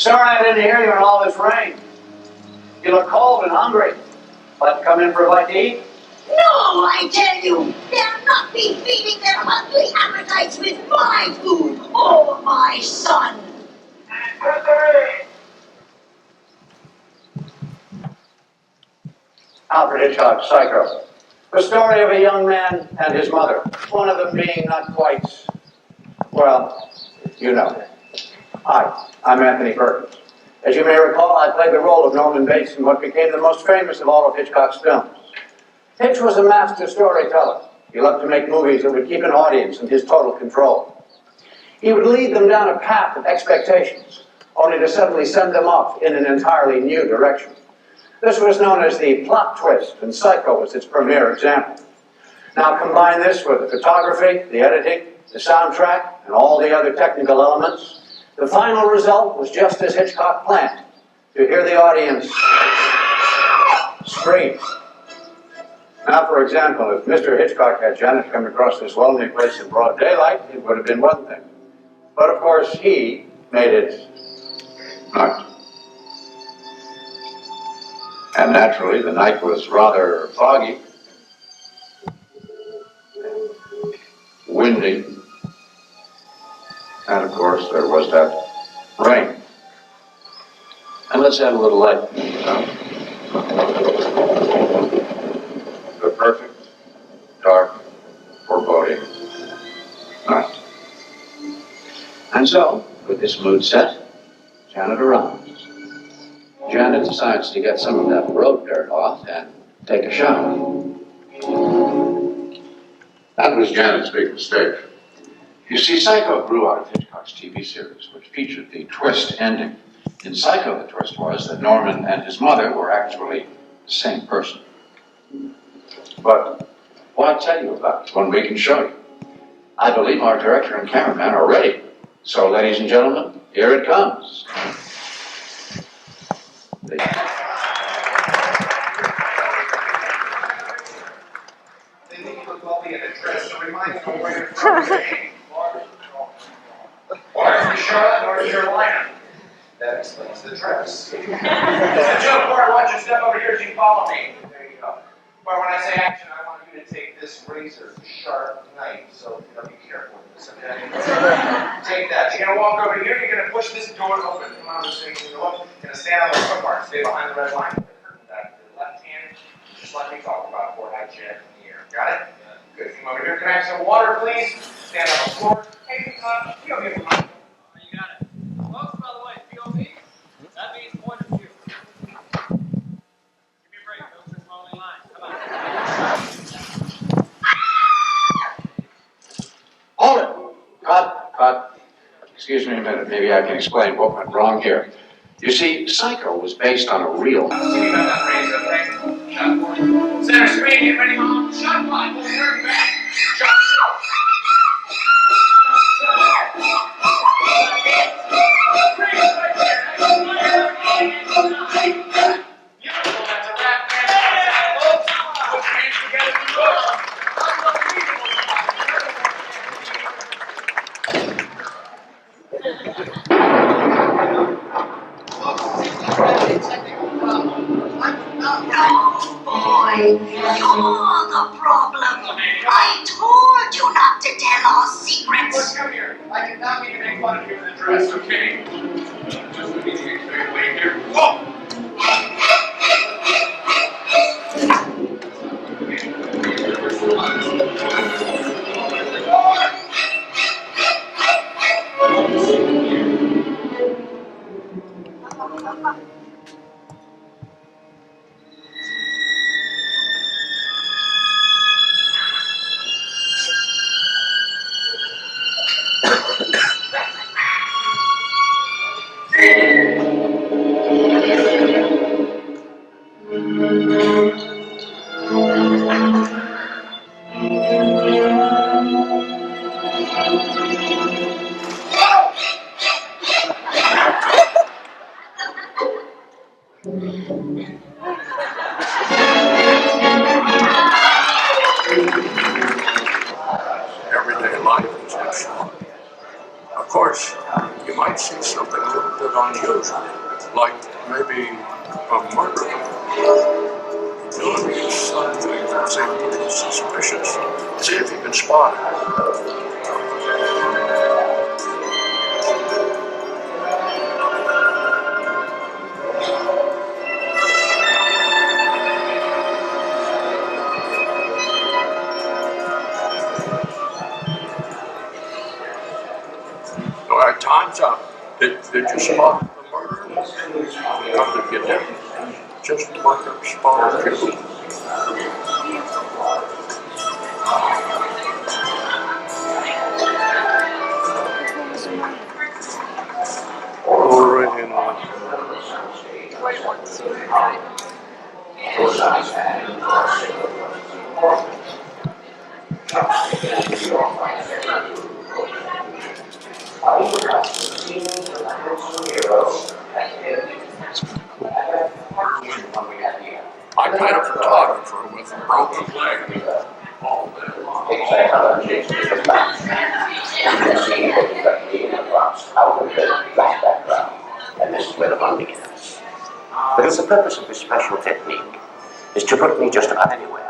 Sorry I didn't hear you in all this rain. You look cold and hungry. Like to come in for a bite to eat? No, I tell you, they'll not be feeding their hungry appetites with my food or my son. Alfred Hitchcock's Psycho. The story of a young man and his mother. One of them being not quite, well, you know. Hi, I'm Anthony Perkins. As you may recall, I played the role of Norman Bates in what became the most famous of all of Hitchcock's films. Hitch was a master storyteller. He loved to make movies that would keep an audience in his total control. He would lead them down a path of expectations, only to suddenly send them off in an entirely new direction. This was known as the plot twist, and Psycho was its premier example. Now combine this with the photography, the editing, the soundtrack, and all the other technical elements. The final result was just as Hitchcock planned, to hear the audience scream. Now, for example, if Mr. Hitchcock had Janet come across this lonely place in broad daylight, it would have been one thing. But of course, he made it night. And naturally, the night was rather foggy, windy, and of course, there was that rain. And let's add a little light. The perfect, dark, foreboding night. And so, with this mood set, Janet arrives. Janet decides to get some of that road dirt off and take a shower. That was Janet's big mistake. You see, Psycho grew out of Hitchcock's TV series, which featured the twist ending. In Psycho, the twist was that Norman and his mother were actually the same person. But why tell you about it when we can show you? I believe our director and cameraman are ready. So, ladies and gentlemen, here it comes. They think you look lovely in a dress, so remind me of where you're from. Ours is Charlotte, North Carolina. That explains the dress. It's a joke, Bart. Why don't you step over here as you follow me? There you go. But when I say action, I want you to take this razor sharp knife, so be careful with this, okay? Take that. You're gonna walk over here, you're gonna push this door open. Come on, this thing is gonna look. You're gonna stand on the foot mark, stay behind the red line. Put the curtain back to the left hand, just like we talked about before, high jack in the air. Got it? Good. Come over here. Can I have some water, please? Stand on the floor. Hey, you don't give a mind. You got it. Folks, by the way, POV, that means point of view. Give me a break, folks. It's my only line. Come on. Hold it! Cut. Excuse me a minute. Maybe I can explain what went wrong here. You see, Psycho was based on a real... Center screen, get ready, Mom. Shot clock. We'll turn back. Shot. You're the problem. I told you not to tell our secrets. Look, come here. I did not mean to make fun of you in the dress, okay? Just let me take a clear way here. Whoa! Everyday life is good. Of course, you might see something a little bit unusual, like maybe a murder doing something that seems a little suspicious. See if you can spot it. All right, time's up. Did you spot the murderer? Come to get him. Just like a spot you. Go right in on. I met a photographer with a broken leg. It's a out of the black background, and this is where the fun begins. Because the purpose of this special technique is to put me just about anywhere.